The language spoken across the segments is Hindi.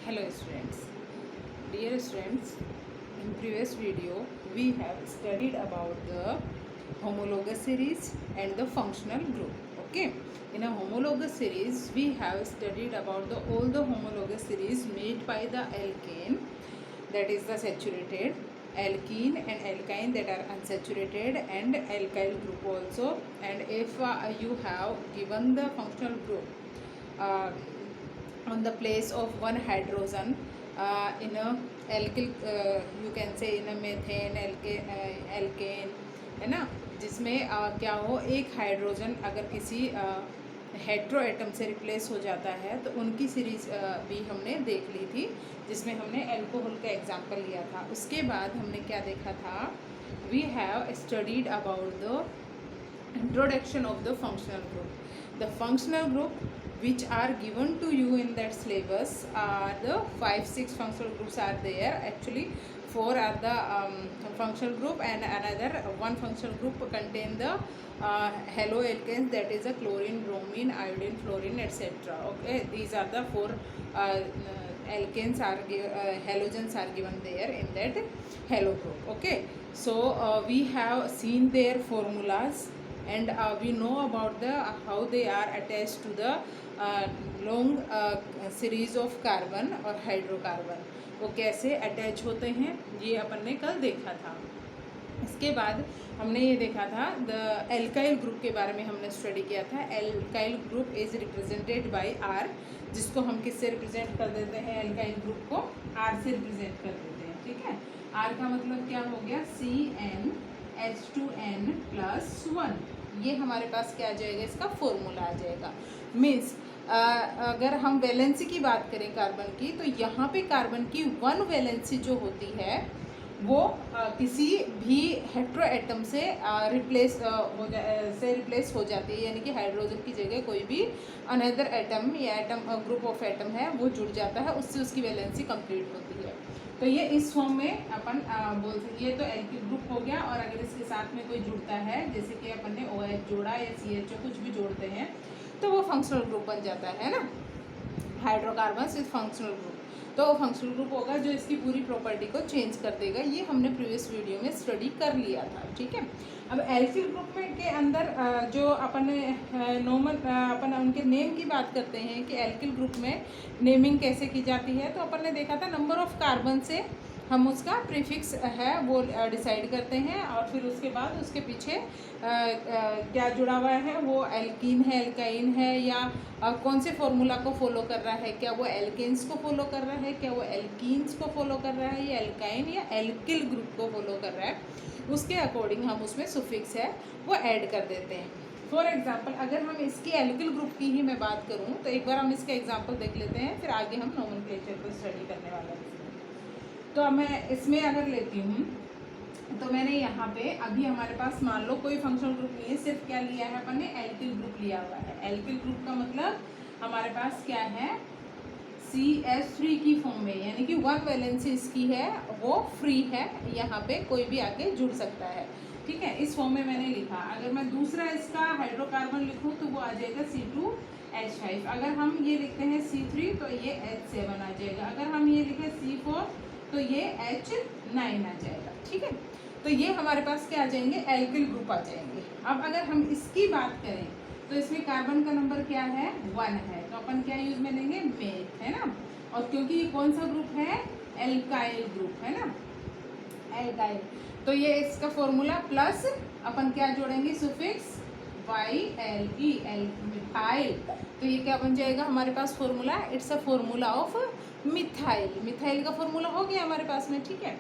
Hello students. Dear students, in previous video we have studied about the homologous series and the functional group. Okay, in a homologous series we have studied about all the homologous series made by the alkane, that is the saturated, alkene and alkyne that are unsaturated, and alkyl group also. And if you have given the functional group uh, on the place of one hydrogen in a alkyl, you can say in a methane alkane, है ना, जिसमें क्या हो, एक हाइड्रोजन अगर किसी हेट्रो एटम से रिप्लेस हो जाता है तो उनकी सीरीज भी हमने देख ली थी, जिसमें हमने अल्कोहल का एग्जांपल लिया था। उसके बाद हमने क्या देखा था, we have studied about the introduction of the functional group. The functional group which are given to you in that syllabus are the 5-6 functional groups are there. Actually 4 are the functional group, and another one functional group contain the haloalkanes, that is a chlorine, bromine, iodine, fluorine, etc. Okay, these are the 4 alkanes are halogens are given there in that halo group. Okay, so we have seen their formulas, and we know about the how they are attached to the long series of carbon और हाइड्रोकार्बन, वो कैसे अटैच होते हैं, ये अपन ने कल देखा था। इसके बाद हमने ये देखा था द एल्काइल ग्रुप के बारे में हमने स्टडी किया था। Alkyl group is represented by R, जिसको हम किससे रिप्रेजेंट कर देते हैं, एल्काइल ग्रुप को आर से रिप्रेजेंट कर देते हैं। ठीक है, आर का मतलब क्या हो गया, CnH2n+1, ये हमारे पास क्या आ जाएगा, इसका फॉर्मूला आ जाएगा। मीन्स अगर हम वैलेंसी की बात करें कार्बन की, तो यहाँ पे कार्बन की 1 वैलेंसी जो होती है वो किसी भी हेट्रो एटम से रिप्लेस हो जाती है, यानी कि हाइड्रोजन की जगह कोई भी अनदर एटम या एटम ग्रुप ऑफ एटम है वो जुड़ जाता है, उससे उसकी वैलेंसी कंप्लीट होती है। तो ये इस फॉर्म में अपन बोल सकते, ये तो एल्किल ग्रुप हो गया। और अगर इसके साथ में कोई जुड़ता है, जैसे कि अपन ने OH जोड़ा या CHO कुछ भी जोड़ते हैं, तो वो फंक्शनल ग्रुप बन जाता है ना, हाइड्रोकार्बन इज फंक्शनल ग्रुप। तो फंक्शनल ग्रुप होगा जो इसकी पूरी प्रॉपर्टी को चेंज कर देगा, ये हमने प्रीवियस वीडियो में स्टडी कर लिया था। ठीक है, अब एल्किल ग्रुप में के अंदर जो अपन नॉर्मल अपन उनके नेम की बात करते हैं कि एल्किल ग्रुप में नेमिंग कैसे की जाती है, तो अपन ने देखा था नंबर ऑफ कार्बन से हम उसका प्रीफिक्स है वो डिसाइड करते हैं, और फिर उसके बाद उसके पीछे क्या जुड़ा हुआ है, वो एल्कीन है, एल्काइन है, या कौन से फॉर्मूला को फॉलो कर रहा है, क्या वो एल्केन्स को फॉलो कर रहा है, क्या वो एल्कीन्स को फॉलो कर रहा है, या एल्काइन या एल्किल ग्रुप को फॉलो कर रहा है, उसके अकॉर्डिंग हम उसमें सुफिक्स है वो ऐड कर देते हैं। फॉर एग्जाम्पल अगर हम इसकी एल्किल ग्रुप की ही मैं बात करूँ, तो एक बार हम इसका एग्जाम्पल देख लेते हैं, फिर आगे हम नोमेनक्लेचर पर स्टडी करने वाले हैं। तो अब मैं इसमें अगर लेती हूँ, तो मैंने यहाँ पे अभी हमारे पास मान लो कोई फंक्शनल ग्रुप नहीं है, सिर्फ क्या लिया है अपन ने, एल्किल ग्रुप लिया हुआ है। एल्किल ग्रुप का मतलब हमारे पास क्या है, CH3 की फॉर्म में, यानी कि 1 वैलेंसी इसकी है वो फ्री है, यहाँ पे कोई भी आके जुड़ सकता है। ठीक है, इस फॉर्म में मैंने लिखा। अगर मैं दूसरा इसका हाइड्रोकार्बन लिखूँ तो वो आ जाएगा C2H5। अगर हम ये लिखते हैं C3 तो ये H7 आ जाएगा। अगर हम ये लिखें C4 तो ये H9 आ जाएगा। ठीक है, तो ये हमारे पास क्या आ जाएंगे, एल्किल ग्रुप आ जाएंगे। अब अगर हम इसकी बात करें तो इसमें कार्बन का नंबर क्या है, 1 है, तो अपन क्या यूज में लेंगे, मेथ, है ना। और क्योंकि ये कौन सा ग्रुप है, एल्काइल ग्रुप है ना, एल्काइल, तो ये इसका फॉर्मूला प्लस अपन क्या जोड़ेंगे, सुफिक्स YLE, मिथाइल। तो ये क्या बन जाएगा हमारे पास formula, it's a formula of methyl. Methyl का फॉर्मूला हो गया हमारे पास में। ठीक है,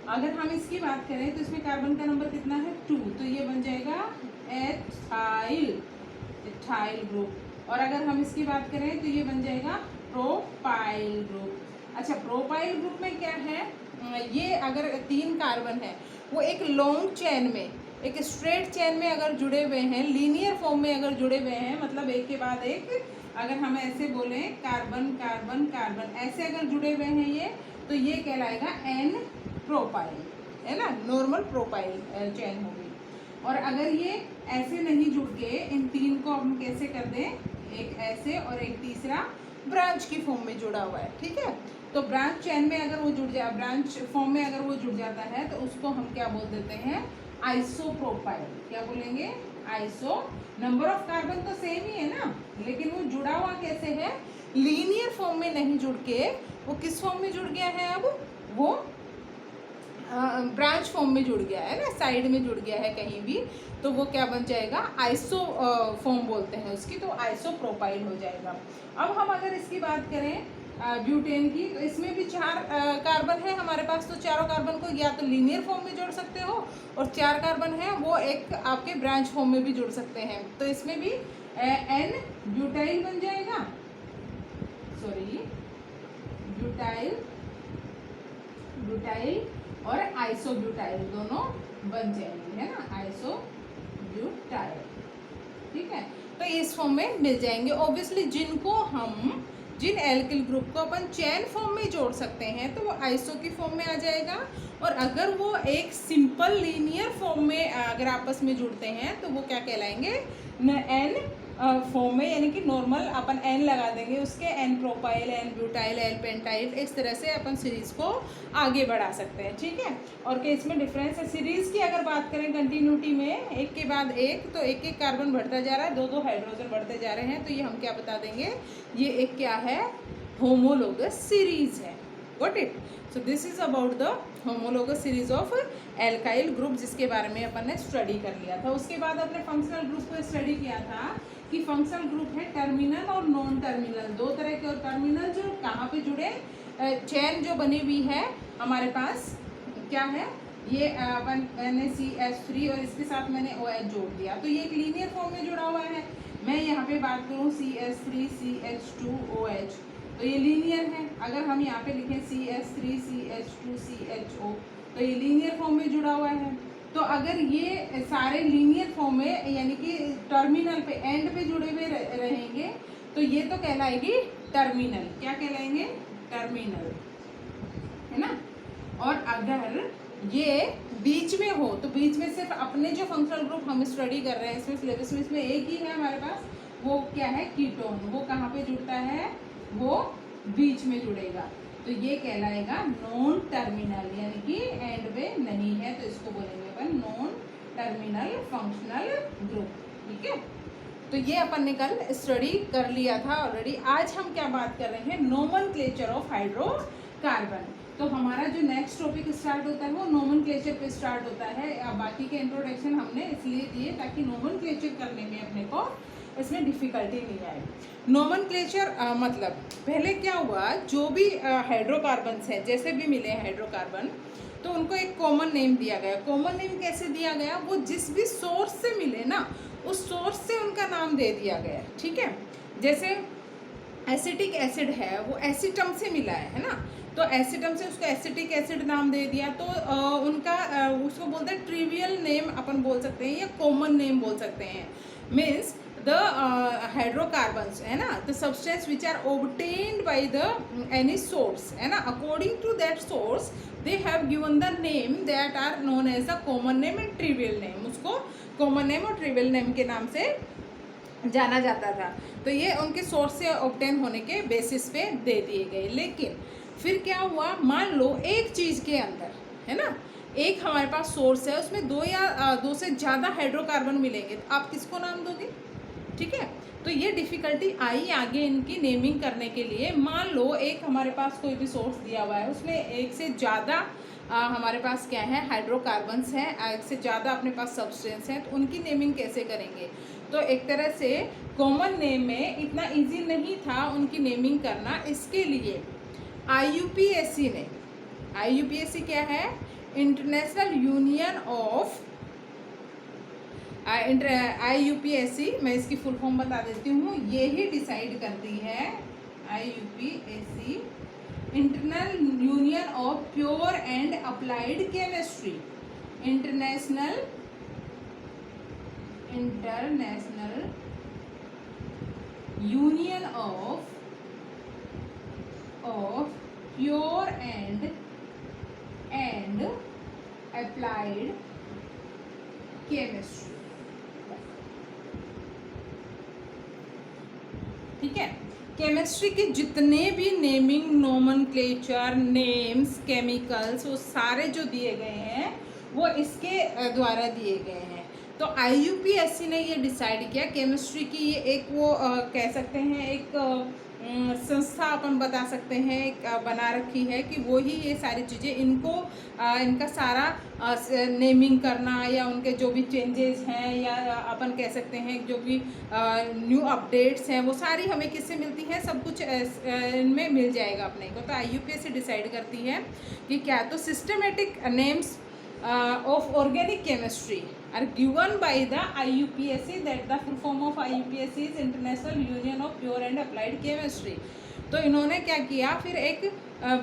अगर हम इसकी बात करें तो इसमें कार्बन का नंबर कितना है, 2, तो ये बन जाएगा एथाइल, एथाइल ग्रुप। और अगर हम इसकी बात करें तो ये बन जाएगा प्रोपाइल ग्रुप। अच्छा, प्रोपाइल ग्रुप में क्या है, ये अगर 3 कार्बन है वो एक लॉन्ग चेन में, एक स्ट्रेट चेन में अगर जुड़े हुए हैं, लीनियर फॉर्म में अगर जुड़े हुए हैं, मतलब एक के बाद एक, अगर हम ऐसे बोलें कार्बन कार्बन कार्बन ऐसे अगर जुड़े हुए हैं ये, तो ये कहलाएगा N प्रोपाइल, है ना, नॉर्मल प्रोपाइल चेन होगी। और अगर ये ऐसे नहीं जुड़ के इन 3 को हम कैसे कर दें, एक ऐसे और एक तीसरा ब्रांच की फॉर्म में जुड़ा हुआ है, ठीक है। तो ब्रांच चेन में अगर वो जुड़ जाए, ब्रांच फॉर्म में अगर वो जुड़ जाता है तो उसको हम क्या बोल देते हैं, आइसोप्रोपाइल। क्या बोलेंगे, आइसो। नंबर ऑफ कार्बन तो सेम ही है ना, लेकिन वो जुड़ा हुआ कैसे है, लीनियर फॉर्म में नहीं जुड़ के वो किस फॉर्म में जुड़ गया है, अब वो ब्रांच फॉर्म में जुड़ गया है ना, साइड में जुड़ गया है कहीं भी, तो वो क्या बन जाएगा, आइसो फॉर्म बोलते हैं उसकी, तो आइसोप्रोपाइल हो जाएगा। अब हम अगर इसकी बात करें ब्यूटेन की, तो इसमें भी 4 कार्बन है हमारे पास, तो चारों कार्बन को या तो लीनियर फॉर्म में जोड़ सकते हो, और 4 कार्बन है वो एक आपके ब्रांच फॉर्म में भी जुड़ सकते हैं। तो इसमें भी एन ब्यूटाइल बन जाएगा, सॉरी ब्यूटाइल, ब्यूटाइल और आइसोब्यूटाइल दोनों बन जाएंगे, है ना, आइसोब्यूटाइल, ठीक है। तो इस फॉर्म में मिल जाएंगे। ऑब्वियसली जिन एल्किल ग्रुप को अपन चेन फॉर्म में जोड़ सकते हैं तो वो आइसो की फॉर्म में आ जाएगा, और अगर वो एक सिंपल लीनियर फॉर्म में अगर आपस में जुड़ते हैं तो वो क्या कहलाएंगे, एन फॉर्म में, यानी कि नॉर्मल अपन एन लगा देंगे उसके, n propyl, n butyl, n pentyl, इस तरह से अपन सीरीज को आगे बढ़ा सकते हैं, ठीक है। और कि इसमें डिफरेंस है, सीरीज की अगर बात करें कंटिन्यूटी में, एक के बाद एक, तो एक एक कार्बन बढ़ता जा रहा है, 2 हाइड्रोजन बढ़ते जा रहे हैं, तो ये हम क्या बता देंगे, ये एक क्या है, होमोलोगस सीरीज है। Got it. So this is about the homologous series of alkyl group, जिसके बारे में अपन ने स्टडी कर लिया था। उसके बाद अपने फंक्शनल ग्रुप को स्टडी किया था कि फंक्शनल ग्रुप है टर्मिनल और नॉन टर्मिनल, 2 तरह के। और टर्मिनल जो कहाँ पे जुड़े, चेन जो बनी हुई है हमारे पास क्या है, ये मैंने CH3 और इसके साथ मैंने OH जोड़ दिया, तो ये एक लीनियर फॉर्म में जुड़ा हुआ है। मैं यहाँ पे बात करूँ CH3 CH2 OH, तो ये लीनियर है। अगर हम यहाँ पे लिखें CH3 CH2 CHO, तो ये लीनियर फॉर्म में जुड़ा हुआ है। तो अगर ये सारे लीनियर फॉर्म में, यानी कि टर्मिनल पे, एंड पे जुड़े हुए रहेंगे, तो ये तो कहलाएगी टर्मिनल। क्या कहलाएंगे, टर्मिनल, है ना। और अगर ये बीच में हो, तो बीच में सिर्फ अपने जो फंक्शनल ग्रुप हम स्टडी कर रहे हैं इसमें सिलेबस में, इसमें एक ही है हमारे पास, वो क्या है, कीटोन। वो कहाँ पे जुड़ता है, वो बीच में जुड़ेगा, तो ये कहलाएगा नॉन टर्मिनल, यानी कि एंड पे नहीं है, तो इसको बोलेंगे अपन नॉन टर्मिनल फंक्शनल ग्रुप, ठीक है। तो ये अपन ने कल स्टडी कर लिया था ऑलरेडी। आज हम क्या बात कर रहे हैं, नोमेनक्लेचर ऑफ हाइड्रोकार्बन। तो हमारा जो नेक्स्ट टॉपिक स्टार्ट होता है वो नोमेनक्लेचर पे स्टार्ट होता है। बाकी के इंट्रोडक्शन हमने इसलिए दिए ताकि नोमेनक्लेचर करने में अपने को इसमें डिफ़िकल्टी नहीं आए। नोमेनक्लेचर मतलब पहले क्या हुआ, जो भी हाइड्रोकार्बन्स हैं, जैसे भी मिले हैं हाइड्रोकार्बन, तो उनको एक कॉमन नेम दिया गया। कॉमन नेम कैसे दिया गया, वो जिस भी सोर्स से मिले ना, उस सोर्स से उनका नाम दे दिया गया, ठीक है। जैसे एसिटिक एसिड है, वो एसिटम से मिला है ना, तो एसिटम से उसको एसिटिक एसिड नाम दे दिया, तो उनका उसको बोलते हैं ट्रिवियल नेम अपन बोल सकते हैं, या कॉमन नेम बोल सकते हैं। मीन्स द हाइड्रोकार्बन्स, है ना, the substance which are obtained by the any source, है ना, according to that source they have given the name that are known as the common name and trivial name. उसको कॉमन नेम और ट्रिवियल नेम के नाम से जाना जाता था। तो ये उनके सोर्स से ऑब्टेन होने के बेसिस पे दे दिए गए। लेकिन फिर क्या हुआ, मान लो एक चीज़ के अंदर, है ना, एक हमारे पास सोर्स है, उसमें 2 या 2 से ज़्यादा हाइड्रोकार्बन मिलेंगे, तो आप किसको नाम दोगे, ठीक है। तो ये डिफ़िकल्टी आई आगे इनकी नेमिंग करने के लिए। मान लो एक हमारे पास कोई भी सोर्स दिया हुआ है, उसमें एक से ज़्यादा हमारे पास क्या है, हाइड्रोकार्बन्स हैं, एक से ज़्यादा अपने पास सब्सटेंस हैं, तो उनकी नेमिंग कैसे करेंगे। तो एक तरह से कॉमन नेम में इतना इजी नहीं था उनकी नेमिंग करना। इसके लिए IUPAC ने, IUPAC क्या है, इंटरनेशनल यूनियन ऑफ, IUPAC, मैं इसकी फुल फॉर्म बता देती हूँ, ये ही डिसाइड करती है, IUPAC international union of pure and applied chemistry, international union of pure and applied chemistry, ठीक है। केमिस्ट्री के जितने भी नेमिंग नोमेनक्लेचर नेम्स केमिकल्स वो सारे जो दिए गए हैं वो इसके द्वारा दिए गए हैं। तो IUPAC ने ये डिसाइड किया केमिस्ट्री की ये एक वो कह सकते हैं एक संस्था अपन बता सकते हैं एक बना रखी है कि वो ही ये सारी चीज़ें इनको इनका सारा नेमिंग करना या उनके जो भी चेंजेस हैं या अपन कह सकते हैं जो भी न्यू अपडेट्स हैं वो सारी हमें किससे मिलती हैं, सब कुछ इनमें मिल जाएगा अपने को। तो IUPAC डिसाइड करती है कि क्या तो systematic names of organic chemistry are given by the IUPAC, that the full form of IUPAC is International Union of Pure and Applied Chemistry। तो इन्होंने क्या किया, फिर एक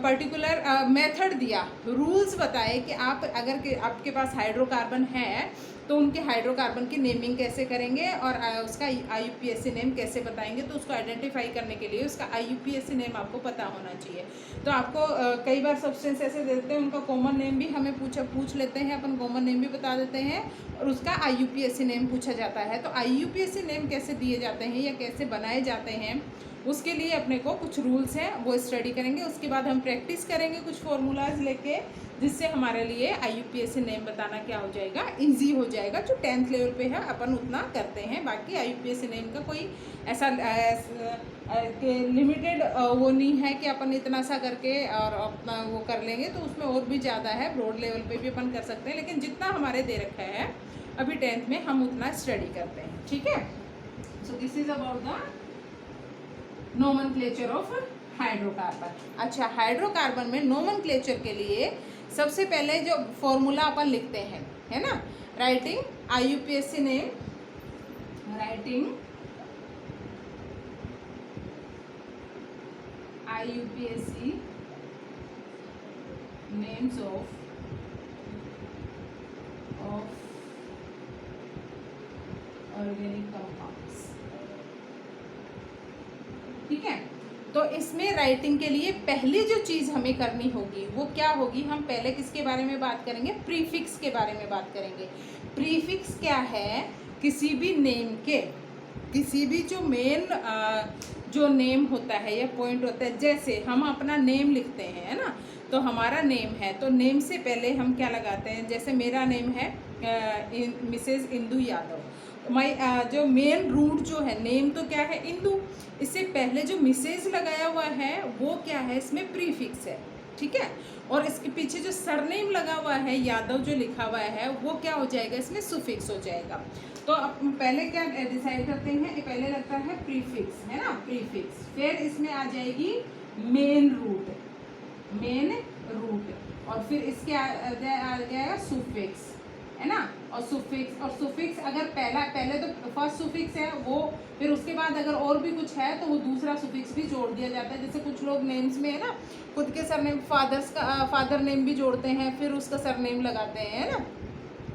पर्टिकुलर मेथड दिया, रूल्स बताए कि आप अगर आपके पास हाइड्रोकार्बन है तो उनके हाइड्रोकार्बन की नेमिंग कैसे करेंगे और उसका IUPAC नेम कैसे बताएंगे। तो उसको आइडेंटिफाई करने के लिए उसका IUPAC नेम आपको पता होना चाहिए। तो आपको कई बार सब्सटेंस ऐसे देते हैं उनका कॉमन नेम भी हमें पूछ लेते हैं, अपन कॉमन नेम भी बता देते हैं और उसका IUPAC नेम पूछा जाता है। तो IUPAC नेम कैसे दिए जाते हैं या कैसे बनाए जाते हैं उसके लिए अपने को कुछ रूल्स हैं वो स्टडी करेंगे। उसके बाद हम प्रैक्टिस करेंगे कुछ फॉर्मूलाज लेके, जिससे हमारे लिए IUPAC नेम बताना क्या हो जाएगा, इजी हो जाएगा। जो 10th लेवल पे है अपन उतना करते हैं, बाकी IUPAC नेम का कोई ऐसा लिमिटेड वो नहीं है कि अपन इतना सा करके और अपना वो कर लेंगे। तो उसमें और भी ज़्यादा है, ब्रॉड लेवल पे भी अपन कर सकते हैं, लेकिन जितना हमारे दे रखा है अभी 10th में हम उतना स्टडी करते हैं, ठीक है। So this is about the nomenclature of hydrocarbon. अच्छा, हाइड्रोकार्बन में नोमेनक्लेचर के लिए सबसे पहले जो फॉर्मूला अपन लिखते हैं है ना, writing IUPAC name, writing IUPAC names of organic compounds, ठीक है। तो इसमें राइटिंग के लिए पहली जो चीज़ हमें करनी होगी वो क्या होगी, हम पहले किसके बारे में बात करेंगे, प्रीफिक्स के बारे में बात करेंगे। प्रीफिक्स क्या है, किसी भी नेम के किसी भी जो मेन जो नेम होता है या पॉइंट होता है, जैसे हम अपना नेम लिखते हैं है ना, तो हमारा नेम है तो नेम से पहले हम क्या लगाते हैं, जैसे मेरा नेम है मिसेज इंदु यादव, जो मेन रूट जो है नेम तो क्या है इंदु, इससे पहले जो मिसेज लगाया हुआ है वो क्या है, इसमें प्रीफिक्स है, ठीक है। और इसके पीछे जो सरनेम लगा हुआ है यादव जो लिखा हुआ है वो क्या हो जाएगा, इसमें सुफिक्स हो जाएगा। तो अब पहले क्या डिसाइड करते हैं, पहले लगता है प्रीफिक्स है ना, प्रीफिक्स, फिर इसमें आ जाएगी मेन रूट, और फिर इसके आ जाएगा सुफिक्स है ना, और सुफिक्स अगर पहले तो फर्स्ट सुफिक्स है वो, फिर उसके बाद अगर और भी कुछ है तो वो दूसरा सुफिक्स भी जोड़ दिया जाता है। जैसे कुछ लोग नेम्स में है ना खुद के सरनेम फादर नेम भी जोड़ते हैं, फिर उसका सरनेम लगाते हैं ना,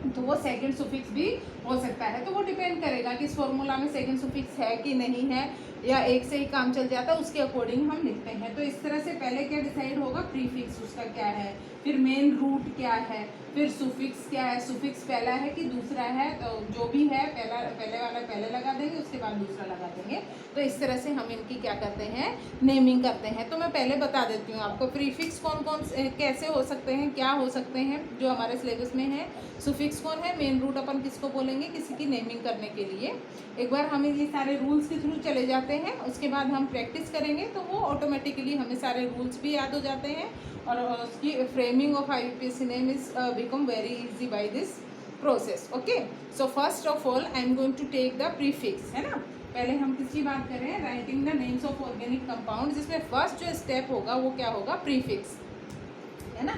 तो वो सेकंड सुफिक्स भी हो सकता है। तो वो डिपेंड करेगा कि इस फॉर्मूला में सेकंड सुफिक्स है कि नहीं है, या एक से ही काम चल जाता है, उसके अकॉर्डिंग हम लिखते हैं। तो इस तरह से पहले क्या डिसाइड होगा, प्रीफिक्स उसका क्या है, फिर मेन रूट क्या है, फिर सुफिक्स क्या है, सुफिक्स पहला है कि दूसरा है, तो जो भी है पहले वाला पहले लगा देंगे, उसके बाद दूसरा लगा देंगे। तो इस तरह से हम इनकी क्या करते हैं, नेमिंग करते हैं। तो मैं पहले बता देती हूँ आपको प्रीफिक्स कौन कौन कैसे हो सकते हैं, क्या हो सकते हैं जो हमारे सिलेबस में है, सुफिक्स कौन है, मेन रूट अपन किसको बोलेंगे किसी की नेमिंग करने के लिए। एक बार हम ये सारे रूल्स के थ्रू चले जाते हैं, उसके बाद हम प्रैक्टिस करेंगे तो वो ऑटोमेटिकली हमें सारे रूल्स भी याद हो जाते हैं, और उसकी framing of IUPAC name is become very easy by this process. Okay, so first of all I am going to take the prefix है ना। पहले हम किसकी बात कर रहे हैं, writing the names of organic compound, जिसमें फर्स्ट जो स्टेप होगा वो क्या होगा, प्रीफिक्स है ना।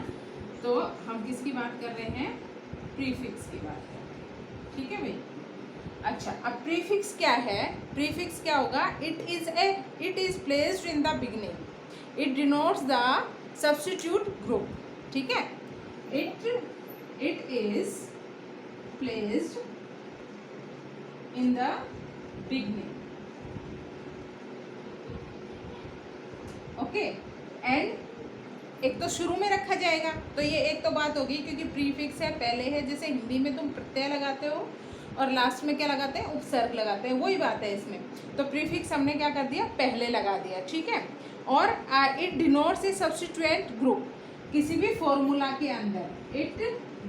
तो हम किसकी बात कर रहे हैं, प्रीफिक्स की बात कर रहे हैं, ठीक है भाई। अच्छा, अब प्रीफिक्स क्या है, प्रीफिक्स क्या होगा, it is placed in the beginning, it denotes the substitute group, ठीक है। It is placed in the beginning, okay, and एक तो शुरू में रखा जाएगा, तो ये एक तो बात होगी क्योंकि प्रीफिक्स है पहले है, जैसे हिंदी में तुम प्रत्यय लगाते हो और लास्ट में क्या लगाते हैं, उपसर्ग लगाते हैं, वही बात है इसमें। तो प्रीफिक्स हमने क्या कर दिया, पहले लगा दिया, ठीक है। और it denotes A substituent group, किसी भी फॉर्मूला के अंदर it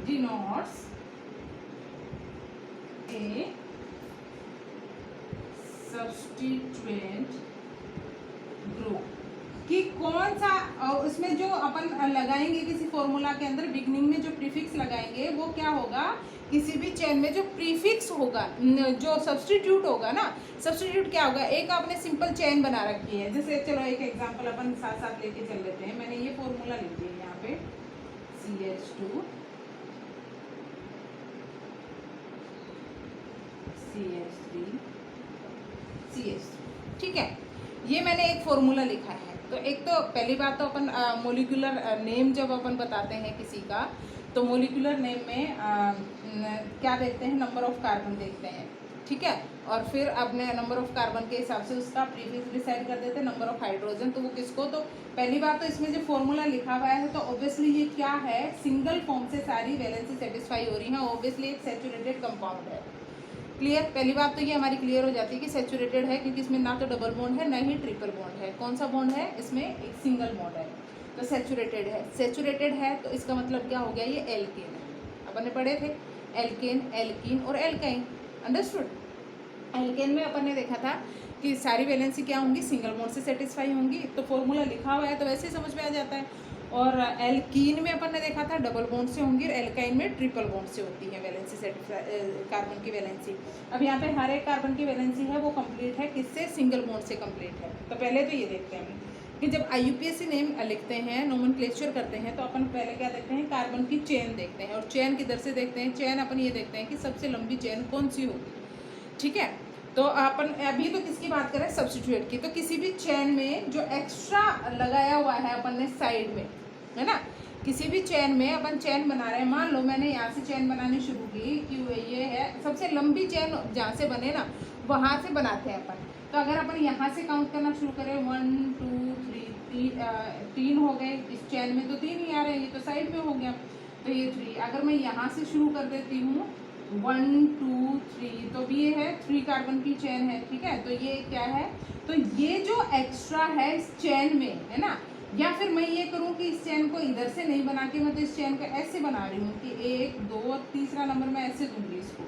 denotes A substituent group, कि कौन सा उसमें जो अपन लगाएंगे किसी फॉर्मूला के अंदर बिगनिंग में जो प्रीफिक्स लगाएंगे वो क्या होगा, किसी भी चेन में जो प्रीफिक्स होगा, जो सब्स्टिट्यूट होगा ना, सब्स्टिट्यूट क्या होगा, एक आपने सिंपल चेन बना रखी है, जैसे चलो एक एग्जांपल अपन साथ साथ लेके चल लेते हैं। मैंने ये फॉर्मूला लिख दिया यहाँ पे CH2 CH3 CH3, ठीक है, ये मैंने एक फॉर्मूला लिखा है। तो एक तो पहली बात तो अपन मोलिकुलर नेम जब अपन बताते हैं किसी का, तो मोलिकुलर नेम में क्या देखते हैं, नंबर ऑफ कार्बन देखते हैं, ठीक है, और फिर अपने नंबर ऑफ कार्बन के हिसाब से उसका प्रीफिक्स डिसाइड कर देते हैं, नंबर ऑफ हाइड्रोजन। तो वो किसको, तो पहली बात तो इसमें जो फॉर्मूला लिखा हुआ है तो ऑब्वियसली ये क्या है, सिंगल फॉर्म से सारी वैलेंसी सेटिस्फाई हो रही है, ऑब्वियसली एक सैचुरेटेड कंपाउंड है। क्लियर, पहली बात तो ये हमारी क्लियर हो जाती है कि सैचुरेटेड है, क्योंकि इसमें ना तो डबल बॉन्ड है ना ही ट्रिपल बॉन्ड है। कौन सा बॉन्ड है इसमें, एक सिंगल बॉन्ड है, तो सैचुरेटेड है। सैचुरेटेड है तो इसका मतलब क्या हो गया, ये एल्केन है, अपन ने पढ़े थे एल्केन, एल्कीन और एल्काइन, अंडरस्टूड। एल्केन में अपन ने देखा था कि सारी वैलेंसी क्या होंगी, सिंगल बॉन्ड से सेटिस्फाई होंगी, तो फॉर्मूला लिखा हुआ है तो वैसे ही समझ में आ जाता है। और एल्कीन में अपन ने देखा था डबल बॉन्ड से होंगी, और एल्काइन में ट्रिपल बॉन्ड से होती है वैलेंसी कार्बन की वैलेंसी। अब यहाँ पे हर एक कार्बन की वैलेंसी है वो कंप्लीट है किससे, सिंगल बॉन्ड से कंप्लीट है। तो पहले तो ये देखते हैं कि जब IUPAC नेम लिखते हैं, नोमेनक्लेचर करते हैं, तो अपन पहले क्या देखते हैं, कार्बन की चेन देखते हैं, और चेन किधर से देखते हैं, चेन अपन ये देखते हैं कि सबसे लंबी चेन कौन सी होगी, ठीक है। तो अपन अभी तो किसकी बात करें, सब्स्टिट्यूट की। तो किसी भी चेन में जो एक्स्ट्रा लगाया हुआ है अपन ने साइड में, है ना, किसी भी चेन में अपन चेन बना रहे हैं, मान लो मैंने यहाँ से चेन बनानी शुरू की कि ये है सबसे लंबी चेन, जहाँ से बने ना वहाँ से बनाते हैं अपन। तो अगर अपन यहाँ से काउंट करना शुरू करें 1 2 3 तीन हो गए, इस चेन में तो 3 ही आ रहे हैं, ये तो साइड में हो गया, तो ये 3। अगर मैं यहाँ से शुरू कर देती हूँ 1 2 3, तो भी ये है 3 कार्बन की चेन है, ठीक है। तो ये क्या है, तो ये जो एक्स्ट्रा है इस चेन में, है ना, या फिर मैं ये करूँ कि इस चेन को इधर से नहीं बना के मैं तो इस चेन को ऐसे बना रही हूँ कि 1 2 और तीसरा नंबर मैं ऐसे दूंगी इसको,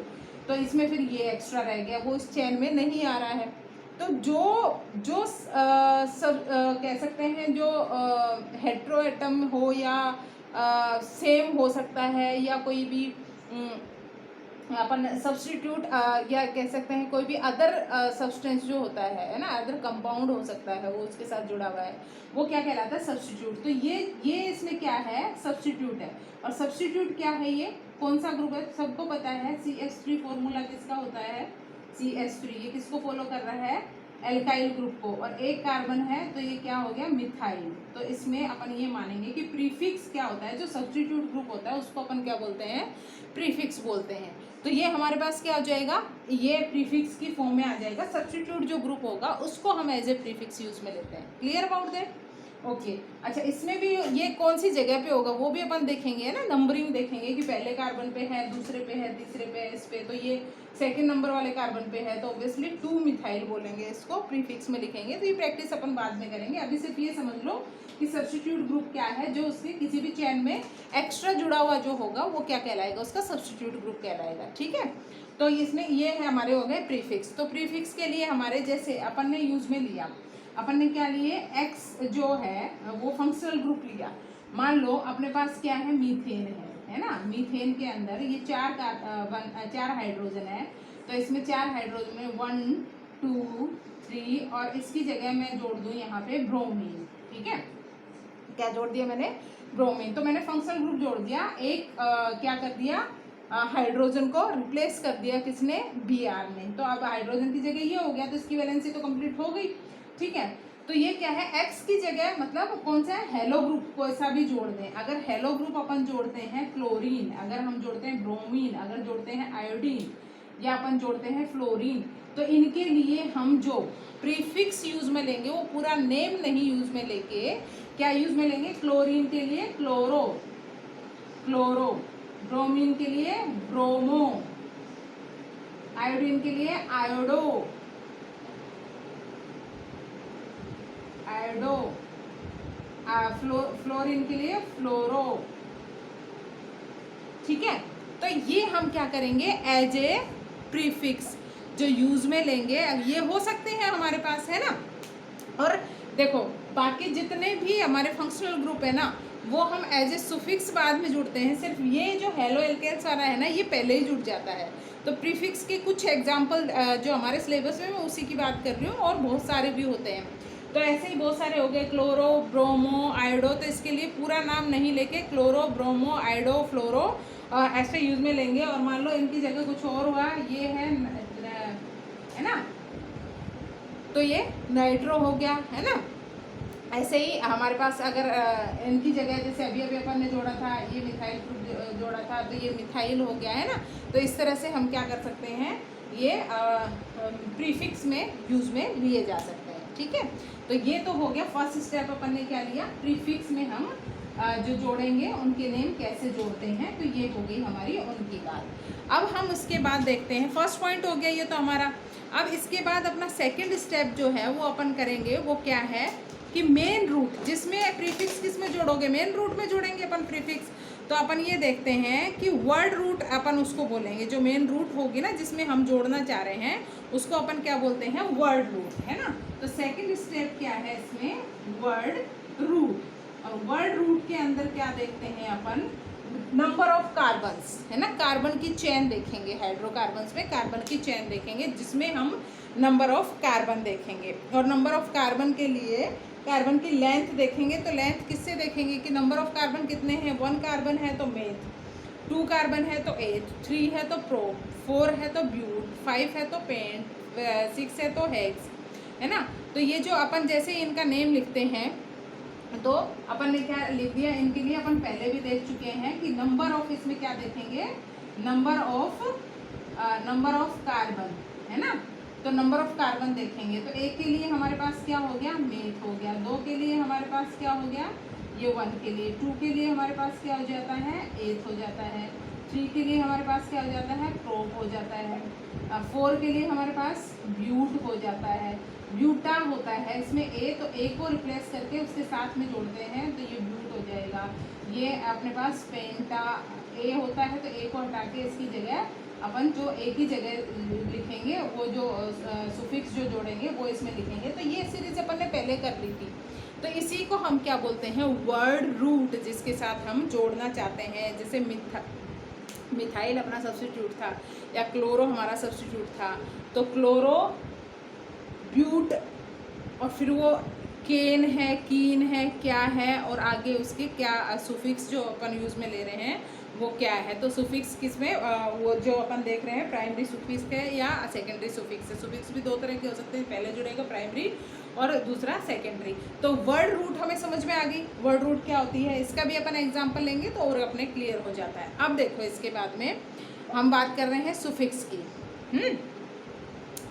तो इसमें फिर ये एक्स्ट्रा रह गया, वो इस चेन में नहीं आ रहा है। तो जो कह सकते हैं जो हेट्रो एटम हो या सेम हो सकता है, या कोई भी अपन सब्स्टिट्यूट या कह सकते हैं कोई भी अदर सब्सटेंस जो होता है ना, अदर कंपाउंड हो सकता है वो उसके साथ जुड़ा हुआ है, वो क्या कहलाता है, सब्स्टिट्यूट। तो ये इसमें क्या है, सब्स्टिट्यूट है। और सब्स्टिट्यूट क्या है, ये कौन सा ग्रुप है, सबको पता है CH3 फॉर्मूला किसका होता है, CH3, ये किसको फॉलो कर रहा है, एल्काइल ग्रुप को, और एक कार्बन है तो ये क्या हो गया, मिथाइल। तो इसमें अपन ये मानेंगे कि प्रीफिक्स क्या होता है, जो सब्स्टिट्यूट ग्रुप होता है उसको अपन क्या बोलते हैं, प्रीफिक्स बोलते हैं। तो ये हमारे पास क्या हो जाएगा, ये प्रीफिक्स की फॉर्म में आ जाएगा। सब्स्टिट्यूट जो ग्रुप होगा उसको हम एज ए प्रीफिक्स यूज में लेते हैं। Clear about that, okay. अच्छा, इसमें भी ये कौन सी जगह पे होगा वो भी अपन देखेंगे, है ना, नंबरिंग देखेंगे कि पहले कार्बन पे है, दूसरे पे है, तीसरे पे है, इस पे, तो ये सेकंड नंबर वाले कार्बन पे है, तो ऑब्वियसली 2 मिथाइल बोलेंगे, इसको प्रीफिक्स में लिखेंगे। तो ये प्रैक्टिस अपन बाद में करेंगे, अभी सिर्फ ये समझ लो कि सब्स्टिट्यूट ग्रुप क्या है, जो उसके किसी भी चेन में एक्स्ट्रा जुड़ा हुआ जो होगा वो क्या कहलाएगा, उसका सब्स्टिट्यूट ग्रुप कहलाएगा, ठीक है। तो इसमें ये है हमारे हो गए प्रीफिक्स। तो प्रीफिक्स के लिए हमारे जैसे अपन ने यूज में लिया, अपन ने क्या लिए, एक्स जो है वो फंक्शनल ग्रुप लिया। मान लो अपने पास क्या है, मीथेन है ना, मीथेन के अंदर ये 4 हाइड्रोजन है, तो इसमें 4 हाइड्रोजन में 1 2 3, और इसकी जगह मैं जोड़ दूँ यहाँ पे ब्रोमीन, ठीक है। क्या जोड़ दिया मैंने, ब्रोमीन। तो मैंने फंक्शनल ग्रुप जोड़ दिया, एक क्या कर दिया, हाइड्रोजन को रिप्लेस कर दिया किसने, Br में। तो अब हाइड्रोजन की जगह ये हो गया, तो इसकी वैलेंसी तो कंप्लीट हो गई, ठीक है। तो ये क्या है, X की जगह मतलब कौन सा है, हेलो ग्रुप को ऐसा भी जोड़ दें। अगर हेलो ग्रुप अपन जोड़ते हैं क्लोरीन, अगर हम जोड़ते हैं ब्रोमीन, अगर जोड़ते हैं आयोडीन, या अपन जोड़ते हैं फ्लोरीन, तो इनके लिए हम जो प्रीफिक्स यूज में लेंगे वो पूरा नेम नहीं यूज में लेके क्या यूज में लेंगे, क्लोरीन के लिए क्लोरो, ब्रोमीन के लिए ब्रोमो, आयोडीन के लिए आयोडो, आयोडो। फ्लोरीन के लिए फ्लोरो। ठीक है, तो ये हम क्या करेंगे एज ए प्रीफिक्स जो यूज में लेंगे। ये हो सकते हैं हमारे पास, है ना। और देखो बाकी जितने भी हमारे फंक्शनल ग्रुप है ना, वो हम एज ए सुफिक्स बाद में जुड़ते हैं। सिर्फ ये जो हेलो एल्केन्स वाला है ना, ये पहले ही जुड़ जाता है। तो प्रीफिक्स के कुछ एग्जाम्पल जो हमारे सिलेबस में, मैं उसी की बात कर रही हूँ, और बहुत सारे भी होते हैं। तो ऐसे ही बहुत सारे हो गए, क्लोरो, ब्रोमो, आयोडो। तो इसके लिए पूरा नाम नहीं लेके क्लोरो, ब्रोमो, आयोडो, फ्लोरो ऐसे यूज में लेंगे। और मान लो इनकी जगह कुछ और हुआ, ये है ना, तो ये नाइट्रो हो गया, है ना। ऐसे ही हमारे पास अगर इनकी जगह जैसे अभी अभी अपन ने जोड़ा था, ये मिथाइल ग्रुप जोड़ा था, तो ये मिथाइल हो गया, है ना। तो इस तरह से हम क्या कर सकते हैं, ये प्रीफिक्स में यूज में लिए जा सकते हैं। ठीक है, तो ये तो हो गया फर्स्ट स्टेप। अपन ने क्या लिया, प्रीफिक्स में हम जो जोड़ेंगे उनके नेम कैसे जोड़ते हैं। तो ये हो गई हमारी उनकी बात। अब हम उसके बाद देखते हैं, फर्स्ट पॉइंट हो गया ये तो हमारा। अब इसके बाद अपना सेकंड स्टेप जो है वो अपन करेंगे, वो क्या है कि मेन रूट, जिसमें प्रीफिक्स किस में जोड़ोगे, मेन रूट में जोड़ेंगे अपन प्रीफिक्स। तो अपन ये देखते हैं कि वर्ड रूट अपन उसको बोलेंगे, जो मेन रूट होगी ना जिसमें हम जोड़ना चाह रहे हैं, उसको अपन क्या बोलते हैं, वर्ड रूट, है ना। तो सेकंड स्टेप क्या है इसमें, वर्ड रूट। और वर्ड रूट के अंदर क्या देखते हैं अपन, नंबर ऑफ कार्बन्स, है ना। कार्बन की चेन देखेंगे, हाइड्रोकार्बन्स में कार्बन की चेन देखेंगे, जिसमें हम नंबर ऑफ कार्बन देखेंगे। और नंबर ऑफ कार्बन के लिए कार्बन की लेंथ देखेंगे। तो लेंथ किससे देखेंगे कि नंबर ऑफ कार्बन कितने हैं, 1 कार्बन है तो मेथ, 2 कार्बन है तो एथ, 3 है तो प्रो, 4 है तो ब्यूट, 5 है तो पेंट, 6 है तो हेक्स, है ना। तो ये जो अपन जैसे इनका नेम लिखते हैं, तो अपन ने क्या लिख दिया, इनके लिए अपन पहले भी देख चुके हैं कि नंबर ऑफ, इसमें क्या देखेंगे, नंबर ऑफ कार्बन, है ना। तो नंबर ऑफ कार्बन देखेंगे। तो एक के लिए हमारे पास क्या हो गया, मेथ हो गया। 2 के लिए हमारे पास क्या हो गया, ये 1 के लिए। 2 के लिए हमारे पास क्या हो जाता है, एथ हो जाता है। 3 के लिए हमारे पास क्या हो जाता है, प्रोप हो जाता है। 4 के लिए हमारे पास ब्यूट हो जाता है, ब्यूटा होता है। इसमें ए, तो ए को रिप्लेस करके उसके साथ में जोड़ते हैं तो ये ब्यूट हो जाएगा। ये अपने पास पेंटा, ए होता है तो ए को हटा के इसकी जगह अपन जो ए की जगह लिखेंगे, वो जो सुफिक्स जो जोड़ेंगे वो इसमें लिखेंगे। तो ये सीरीज अपन ने पहले कर ली थी। तो इसी को हम क्या बोलते हैं, वर्ड रूट, जिसके साथ हम जोड़ना चाहते हैं। जैसे मिथाइल अपना सब्स्टिट्यूट था, या क्लोरो हमारा सब्स्टिट्यूट था, तो क्लोरो, ब्यूट, और फिर वो केन है, कीन है, क्या है, और आगे उसके क्या सुफिक्स जो अपन यूज़ में ले रहे हैं वो क्या है। तो सुफिक्स किस में, वो जो अपन देख रहे हैं प्राइमरी सुफिक्स है या सेकेंडरी सुफिक्स है। सुफिक्स भी 2 तरह के हो सकते हैं, पहले जुड़ेगा प्राइमरी और दूसरा सेकेंडरी। तो वर्ड रूट हमें समझ में आ गई, वर्ड रूट क्या होती है, इसका भी अपन एग्जाम्पल लेंगे तो और अपने क्लियर हो जाता है। अब देखो इसके बाद में हम बात कर रहे हैं सुफिक्स की।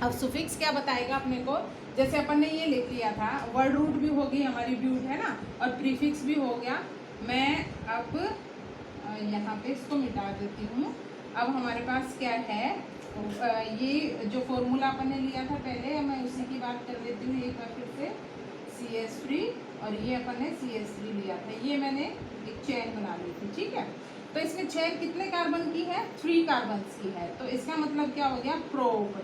अब सुफिक्स क्या बताएगा अपने को, जैसे अपन ने ये लिख लिया था, वर्ड रूट भी होगी हमारी ब्यूट, है ना, और प्रीफिक्स भी हो गया। मैं अब यहाँ पे इसको मिटा देती हूँ। अब हमारे पास क्या है, ये जो फॉर्मूला अपन ने लिया था पहले, मैं उसी की बात कर देती हूँ एक बार फिर से। CH3, और ये अपन ने CH3 लिया था, ये मैंने एक चेन बना ली थी। ठीक है, तो इसमें चेन कितने कार्बन की है, 3 कार्बन्स की है। तो इसका मतलब क्या हो गया, प्रोप,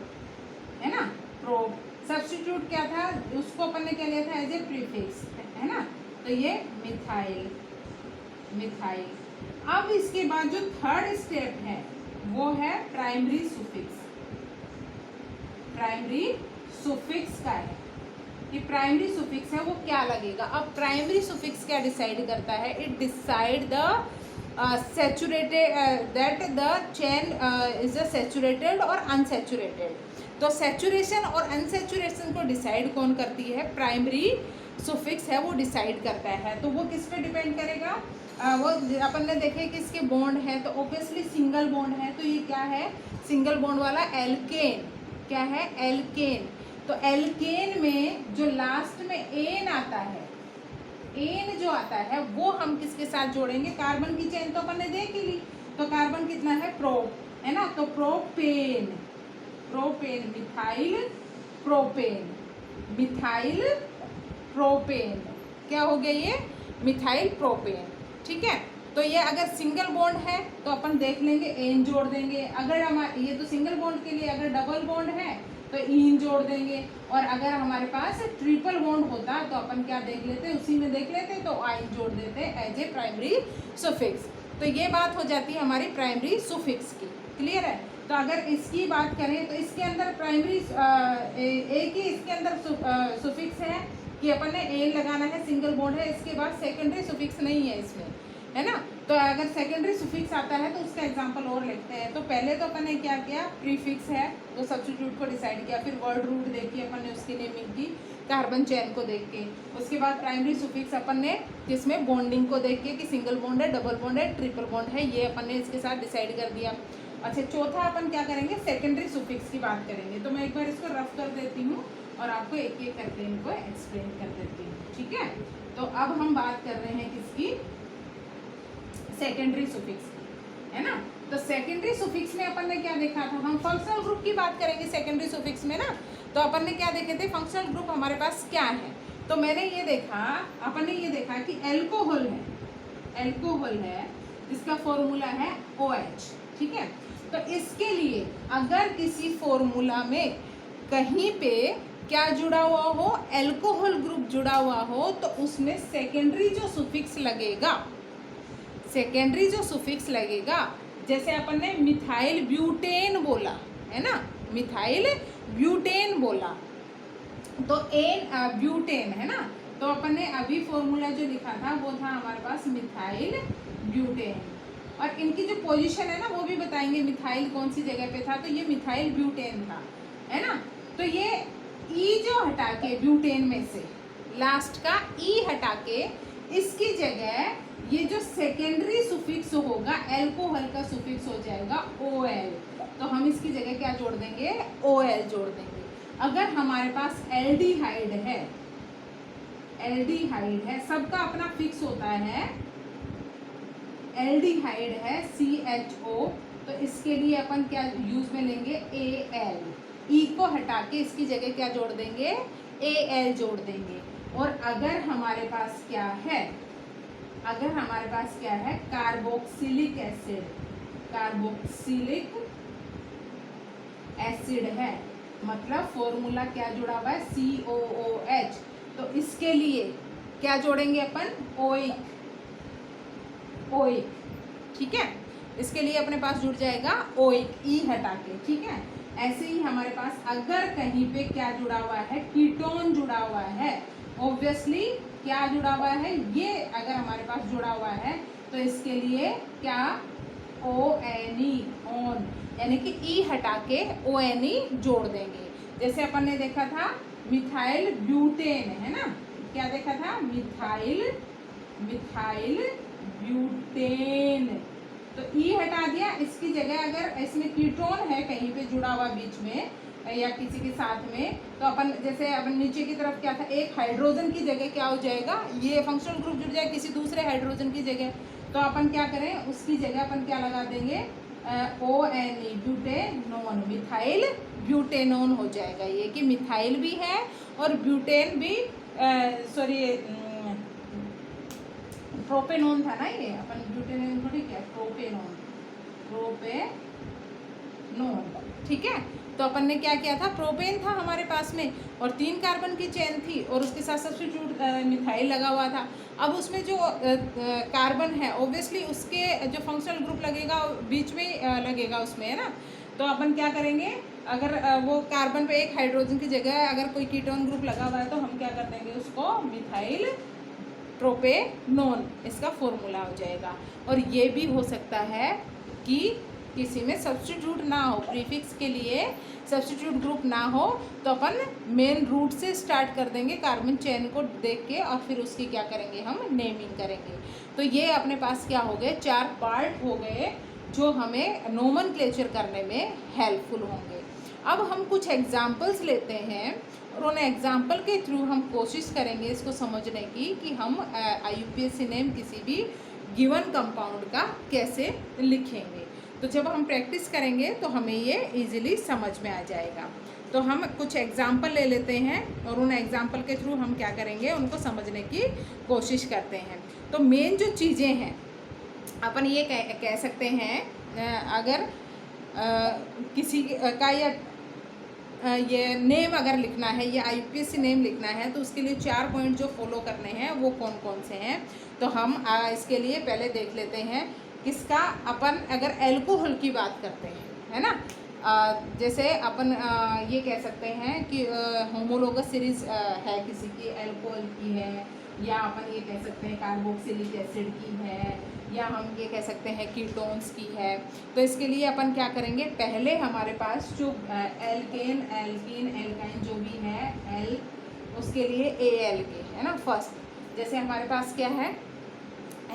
है ना। प्रोप सब्स्टिट्यूट क्या था, उसको अपन ने क्या लिया था, एज ए प्रीफिक्स, है ना। तो ये मिथाइल, मिथाइल। अब इसके बाद जो थर्ड स्टेप है वो है प्राइमरी सुफिक्स। प्राइमरी सुफिक्स का है कि प्राइमरी सुफिक्स है वो क्या लगेगा। अब प्राइमरी सुफिक्स क्या डिसाइड करता है, it decide the saturated, that the chain is a saturated और अनसैचुरेटेड। तो सैचुरेशन और अनसैचुरेशन को डिसाइड कौन करती है, प्राइमरी सुफिक्स है वो डिसाइड करता है। तो वो किस पे डिपेंड करेगा, वो अपन ने देखे कि इसके बॉन्ड है, तो ऑब्वियसली सिंगल बॉन्ड है, तो ये क्या है, सिंगल बॉन्ड वाला एल्केन। क्या है, एल्केन। तो एल्केन में जो लास्ट में एन आता है, एन जो आता है वो हम किसके साथ जोड़ेंगे, कार्बन की चेन तो अपन ने देख ही ली। तो कार्बन कितना है, प्रोप, है ना। तो propane, propane, methyl propane, methyl propane, क्या हो गया ये, मिथाइल प्रोपेन। ठीक है, तो ये अगर सिंगल बॉन्ड है तो अपन देख लेंगे एन जोड़ देंगे, अगर हमारे ये तो सिंगल बॉन्ड के लिए, अगर डबल बॉन्ड है तो इन जोड़ देंगे, और अगर हमारे पास ट्रिपल बॉन्ड होता तो अपन क्या देख लेते, उसी में देख लेते, तो आइन जोड़ देते एज ए प्राइमरी सुफिक्स। तो ये बात हो जाती है हमारी प्राइमरी सुफिक्स की, क्लियर है। तो अगर इसकी बात करें तो इसके अंदर प्राइमरी एक ही इसके अंदर सुफिक्स है कि अपन ने एन लगाना है, सिंगल बॉन्ड है, इसके बाद सेकेंडरी सुफिक्स नहीं है इसमें, है ना। तो अगर सेकेंडरी सुफिक्स आता है तो उसका एग्जांपल और लिखते हैं। तो पहले तो अपन ने क्या किया, प्रीफिक्स है तो सब्स्टिट्यूट को डिसाइड किया, फिर वर्ड रूट देखी अपन ने, उसकी नेमिंग की कार्बन चेन को देख के, उसके बाद प्राइमरी सुफिक्स अपन ने जिसमें बॉन्डिंग को देख के कि सिंगल बॉन्ड है, डबल बॉन्ड है, ट्रिपल बॉन्ड है, ये अपन ने इसके साथ डिसाइड कर दिया। अच्छा, चौथा अपन क्या करेंगे, सेकेंडरी सुफिक्स की बात करेंगे। तो मैं एक बार इसको रफ कर देती हूँ और आपको एक एक करके इनको एक्सप्लेन कर देती हूँ। ठीक है, तो अब हम बात कर रहे हैं किसकी, सेकेंडरी सुफिक्स की, है ना। तो सेकेंडरी सुफिक्स में अपन ने क्या देखा था, हम फंक्शनल ग्रुप की बात करेंगे सेकेंडरी सुफिक्स में ना। तो अपन ने क्या देखे थे, फंक्शनल ग्रुप हमारे पास क्या है। तो मैंने ये देखा, अपन ने ये देखा कि एल्कोहल है, एल्कोहल है, इसका फॉर्मूला है OH। ठीक है, तो इसके लिए अगर किसी फॉर्मूला में कहीं पे क्या जुड़ा हुआ हो, एल्कोहल ग्रुप जुड़ा हुआ हो, तो उसमें सेकेंडरी जो सुफिक्स लगेगा, सेकेंडरी जो सुफिक्स लगेगा, जैसे अपन ने मिथाइल ब्यूटेन बोला है ना, मिथाइल ब्यूटेन बोला, तो एन ब्यूटेन है ना। तो अपन ने अभी फॉर्मूला जो लिखा था वो था हमारे पास मिथाइल ब्यूटेन, और इनकी जो पोजीशन है ना वो भी बताएंगे, मिथाइल कौन सी जगह पे था, तो ये मिथाइल ब्यूटेन था, है ना। तो ये ई जो हटा के ब्यूटेन में से लास्ट का ई हटा के इसकी जगह ये जो सेकेंडरी सुफिक्स होगा एल्कोहल का सुफिक्स हो जाएगा OL, तो हम इसकी जगह क्या जोड़ देंगे, OL जोड़ देंगे। अगर हमारे पास एल्डिहाइड है, एल्डिहाइड है, सबका अपना फिक्स होता है, एल्डिहाइड है CHO, तो इसके लिए अपन क्या यूज में लेंगे, AL, ई को हटा के इसकी जगह क्या जोड़ देंगे, AL जोड़ देंगे। और अगर हमारे पास क्या है, अगर हमारे पास क्या है, कार्बोक्सिलिक एसिड, कार्बोक्सिलिक एसिड है, मतलब फॉर्मूला क्या जुड़ा हुआ है, COOH, तो इसके लिए क्या जोड़ेंगे अपन, ओइक, ओइक। ठीक है, इसके लिए अपने पास जुड़ जाएगा ओइक, ई हटा के। ठीक है, ऐसे ही हमारे पास अगर कहीं पे क्या जुड़ा हुआ है, कीटोन जुड़ा हुआ है, ऑब्वियसली क्या जुड़ा हुआ है, ये अगर हमारे पास जुड़ा हुआ है तो इसके लिए क्या, ONE, ऑन, यानी कि ई हटा के ONE जोड़ देंगे। जैसे अपन ने देखा था मिथाइल ब्यूटेन, है ना, क्या देखा था, मिथाइल, मिथाइल ब्यूटेन, तो ई हटा दिया, इसकी जगह अगर इसमें कीटोन है कहीं पे जुड़ा हुआ बीच में या किसी के साथ में, तो अपन जैसे अपन नीचे की तरफ क्या था, एक हाइड्रोजन की जगह क्या हो जाएगा, ये फंक्शनल ग्रुप जुड़ जाए किसी दूसरे हाइड्रोजन की जगह, तो अपन क्या करें, उसकी जगह अपन क्या लगा देंगे, ONE, ब्यूटेनोन, मिथाइल ब्यूटेनोन हो जाएगा। ये कि मिथाइल भी है और ब्यूटेन भी, सॉरी प्रोपेनोन था ना, ये अपन ब्यूटेनोन थोड़ी क्या, प्रोपेनोन, प्रोपेनोन। ठीक है, तो अपन ने क्या किया था, प्रोपेन था हमारे पास में और 3 कार्बन की चेन थी और उसके साथ सब्स्टिट्यूट मिथाइल लगा हुआ था। अब उसमें जो कार्बन है ऑब्वियसली उसके जो फंक्शनल ग्रुप लगेगा बीच में लगेगा उसमें, है ना। तो अपन क्या करेंगे, अगर वो कार्बन पे एक हाइड्रोजन की जगह अगर कोई कीटोन ग्रुप लगा हुआ है तो हम क्या कर देंगे उसको, मिथाइल प्रोपेनोन, इसका फॉर्मूला हो जाएगा। और ये भी हो सकता है कि किसी में सब्स्टिट्यूट ना हो, प्रीफिक्स के लिए सब्स्टिट्यूट ग्रुप ना हो, तो अपन मेन रूट से स्टार्ट कर देंगे कार्बन चेन को देख के और फिर उसकी क्या करेंगे, हम नेमिंग करेंगे। तो ये अपने पास क्या हो गए, 4 पार्ट हो गए जो हमें नोमेनक्लेचर करने में हेल्पफुल होंगे। अब हम कुछ एग्जाम्पल्स लेते हैं और उन एग्जाम्पल के थ्रू हम कोशिश करेंगे इसको समझने की कि हम IUPAC नेम किसी भी गिवन कंपाउंड का कैसे लिखेंगे। तो जब हम प्रैक्टिस करेंगे तो हमें ये इजीली समझ में आ जाएगा। तो हम कुछ एग्जाम्पल ले लेते हैं और उन एग्जाम्पल के थ्रू हम क्या करेंगे, उनको समझने की कोशिश करते हैं। तो मेन जो चीज़ें हैं अपन ये कह सकते हैं, अगर किसी का ये नेम अगर लिखना है, ये IUPAC नेम लिखना है, तो उसके लिए 4 पॉइंट जो फॉलो करने हैं वो कौन कौन से हैं। तो हम इसके लिए पहले देख लेते हैं किसका, अपन अगर अल्कोहल की बात करते हैं, है ना, जैसे अपन ये कह सकते हैं कि होमोलोगस सीरीज है किसी की, अल्कोहल की है, या अपन ये कह सकते हैं कार्बोक्सिलिक एसिड की है, या हम ये कह सकते हैं कीटोन्स की है। तो इसके लिए अपन क्या करेंगे, पहले हमारे पास जो एल्केन, एल्कीन, एल्काइन जो भी है एल, उसके लिए ALK है ना फर्स्ट। जैसे हमारे पास क्या है,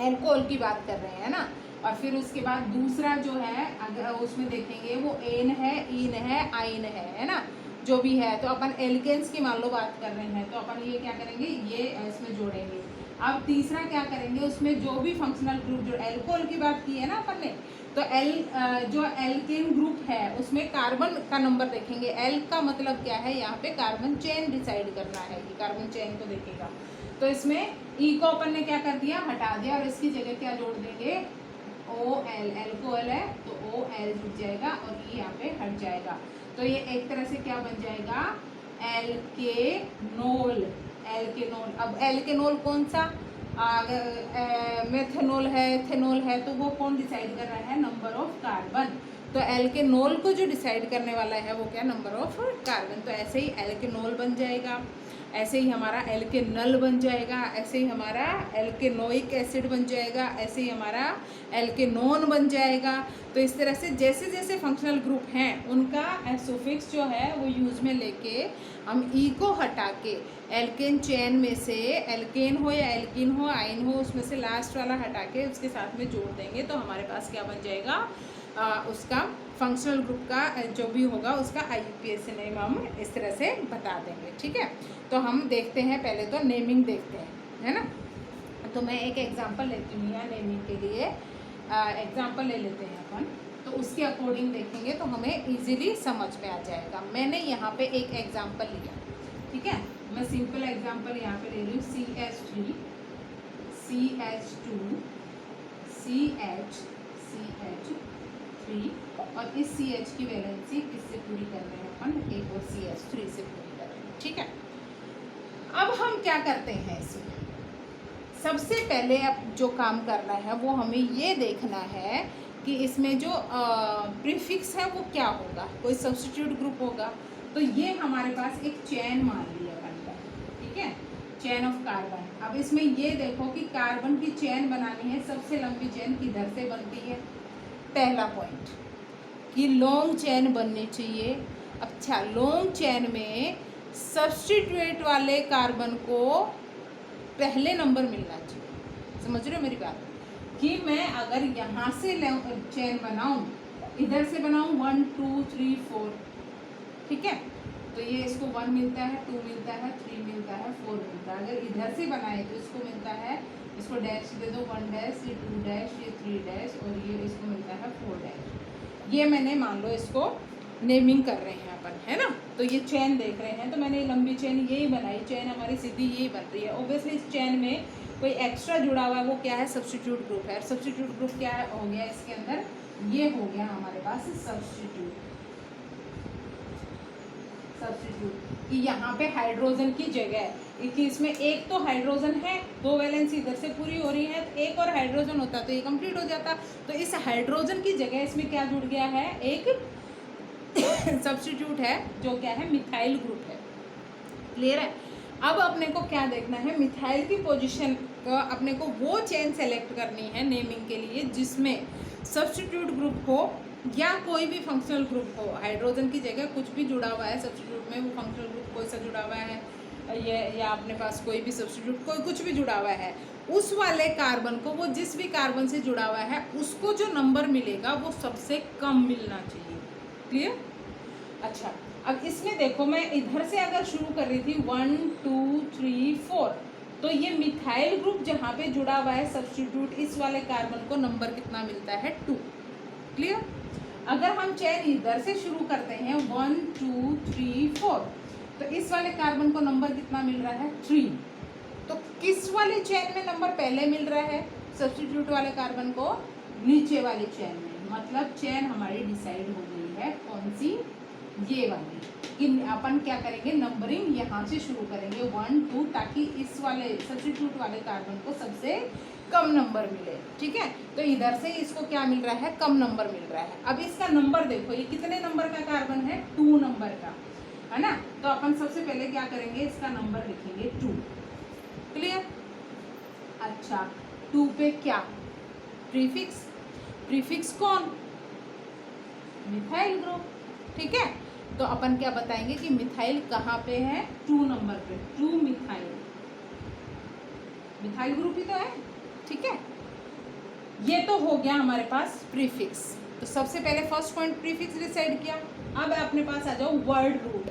अल्कोहल की बात कर रहे हैं ना, और फिर उसके बाद दूसरा जो है अगर उसमें देखेंगे वो एन है, इन है, आइन है ना, जो भी है। तो अपन एल्केन्स की मान लो बात कर रहे हैं, तो अपन ये क्या करेंगे, ये इसमें जोड़ेंगे। अब तीसरा क्या करेंगे, उसमें जो भी फंक्शनल ग्रुप, जो अल्कोहल की बात की है ना अपन ने, तो जो एल्केन ग्रुप है उसमें कार्बन का नंबर देखेंगे। एल का मतलब क्या है, यहाँ पे कार्बन चेन डिसाइड करना है, कि कार्बन चेन को देखेगा। तो इसमें ई को अपन ने क्या कर दिया, हटा दिया, और इसकी जगह क्या जोड़ देंगे, OL, अल्कोहल है तो OL जुड़ जाएगा और ई यहाँ पे हट जाएगा। तो ये एक तरह से क्या बन जाएगा, एल्केनोल, एल्केनोल। अब एल्केनोल कौन सा, अगर मेथनोल है, एथेनॉल है, तो वो कौन डिसाइड कर रहा है, नंबर ऑफ कार्बन। तो एल्केनोल को जो डिसाइड करने वाला है वो क्या, नंबर ऑफ कार्बन। तो ऐसे ही एल्केनोल बन जाएगा, ऐसे ही हमारा एल्केनल बन जाएगा, ऐसे ही हमारा एल्केनोइक एसिड बन जाएगा, ऐसे ही हमारा एल्केनोन बन जाएगा। तो इस तरह से जैसे जैसे फंक्शनल ग्रुप हैं उनका सुफिक्स जो है वो यूज में लेके हम ई को हटा के एल्केन चेन में से एल्केन हो या एल्किन हो, आइन हो, उसमें से लास्ट वाला हटा के उसके साथ में जोड़ देंगे। तो हमारे पास क्या बन जाएगा, उसका फंक्शनल ग्रुप का जो भी होगा उसका IUPAC नेम हम इस तरह से बता देंगे। ठीक है, तो हम देखते हैं, पहले तो नेमिंग देखते हैं, है ना। तो मैं एक एग्जांपल लेती हूँ यहाँ नेमिंग के लिए, एग्जांपल ले लेते हैं अपन, तो उसके अकॉर्डिंग देखेंगे तो हमें इजीली समझ में आ जाएगा। मैंने यहाँ पे एक एग्जांपल लिया, ठीक है, मैं सिंपल एग्जांपल यहाँ पे ले रही हूँ, CH3, CH2, CH3, और इस CH की वैलेंसी किससे पूरी कर रहे हैं अपन, एक और CH3 से पूरी कर रहे हैं। ठीक है, अब हम क्या करते हैं, इसमें सबसे पहले अब जो काम करना है वो हमें ये देखना है कि इसमें जो प्रीफिक्स है वो क्या होगा, कोई सब्स्टिट्यूट ग्रुप होगा। तो ये हमारे पास एक चेन मान लिया बन गया, ठीक है, चेन ऑफ कार्बन। अब इसमें ये देखो कि कार्बन की चेन बनानी है, सबसे लंबी चेन किधर से बनती है, पहला पॉइंट कि लॉन्ग चेन बननी चाहिए। अच्छा, लॉन्ग चेन में सब्स्टिट्यूट वाले कार्बन को पहले नंबर मिलना चाहिए। समझ रहे हो मेरी बात, कि मैं अगर यहाँ से चेन बनाऊँ, इधर से बनाऊँ 1 2 3 4, ठीक है, तो ये इसको 1 मिलता है, 2 मिलता है, 3 मिलता है, 4 मिलता है। अगर इधर से बनाए तो इसको मिलता है, इसको डैश दे दो, 1 डैश, ये 2 डैश, ये 3 डैश, और ये इसको मिलता है 4 डैश। ये मैंने मान लो इसको नेमिंग कर रहे हैं अपन, है ना। तो ये चेन देख रहे हैं, तो मैंने लंबी चेन यही बनाई, चेन हमारी सीधी यही बन रही है। ऑब्वियसली इस चेन में कोई एक्स्ट्रा जुड़ा हुआ है, वो क्या है, सब्स्टिट्यूट ग्रुप है। सब्स्टिट्यूट ग्रुप क्या है, हो गया इसके अंदर, ये हो गया हमारे पास सब्स्टिट्यूट, कि यहाँ पे हाइड्रोजन की जगह कि इसमें एक तो हाइड्रोजन है, 2 वैलेंसी इधर से पूरी हो रही है, तो एक और हाइड्रोजन होता तो ये कंप्लीट हो जाता। तो इस हाइड्रोजन की जगह इसमें क्या जुड़ गया है, एक सब्स्टिट्यूट है जो क्या है, मिथाइल ग्रुप है। क्लियर है। अब अपने को क्या देखना है, मिथाइल की पोजीशन का अपने को वो चेन सेलेक्ट करनी है नेमिंग के लिए जिसमें सब्स्टिट्यूट ग्रुप हो या कोई भी फंक्शनल ग्रुप हो। हाइड्रोजन की जगह कुछ भी जुड़ा हुआ है सब्स्टिट्यूट में, वो फंक्शनल ग्रुप कोई सा जुड़ा हुआ है ये, या अपने पास कोई भी सब्स्टिट्यूट कोई कुछ भी जुड़ा हुआ है, उस वाले कार्बन को, वो जिस भी कार्बन से जुड़ा हुआ है उसको जो नंबर मिलेगा वो सबसे कम मिलना चाहिए। क्लियर। अच्छा, अब इसमें देखो मैं इधर से अगर शुरू कर रही थी 1 2 3 4, तो ये मिथाइल ग्रुप जहाँ पे जुड़ा हुआ है सब्स्टिट्यूट, इस वाले कार्बन को नंबर कितना मिलता है, 2। क्लियर। अगर हम चेन इधर से शुरू करते हैं 1 2 3 4, तो इस वाले कार्बन को नंबर कितना मिल रहा है 3। तो किस वाले चेन में नंबर पहले मिल रहा है सब्स्टिट्यूट वाले कार्बन को, नीचे वाली चेन में। मतलब चेन हमारी डिसाइड हो गई है कौन सी, ये वाली, कि अपन क्या करेंगे नंबरिंग यहाँ से शुरू करेंगे 1 2, ताकि इस वाले सब्स्टिट्यूट वाले कार्बन को सबसे कम नंबर मिले। ठीक है, तो इधर से इसको क्या मिल रहा है, कम नंबर मिल रहा है। अब इसका नंबर देखो, ये कितने नंबर का कार्बन है, 2 नंबर का है ना। तो अपन सबसे पहले क्या करेंगे, इसका नंबर लिखेंगे 2। क्लियर। अच्छा, 2 पे क्या प्रीफिक्स, प्रीफिक्स कौन, मिथाइल ग्रुप। ठीक है, तो अपन क्या बताएंगे कि मिथाइल कहाँ पे है, 2 नंबर पे, 2 मिथाइल, मिथाइल ग्रुप ही तो है। ठीक है, ये तो हो गया हमारे पास प्रीफिक्स। तो सबसे पहले फर्स्ट पॉइंट प्रीफिक्स डिसाइड किया। अब अपने पास आ जाओ वर्ड रूट।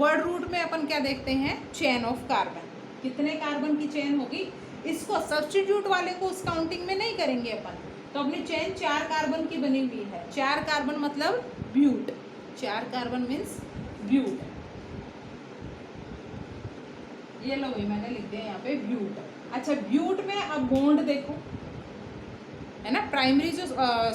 वर्ड रूट में अपन क्या देखते हैं, चेन ऑफ कार्बन, कितने कार्बन की चेन होगी। इसको सब्स्टिट्यूट वाले को उस काउंटिंग में नहीं करेंगे अपन, तो अपनी चेन 4 कार्बन की बनी हुई है। 4 कार्बन मतलब ब्यूट, 4 कार्बन मीन्स ब्यूट। ये लो भाई मैंने लिख दिया यहाँ पे ब्यूट। अच्छा, ब्यूट में अब बॉन्ड देखो, है ना, प्राइमरी जो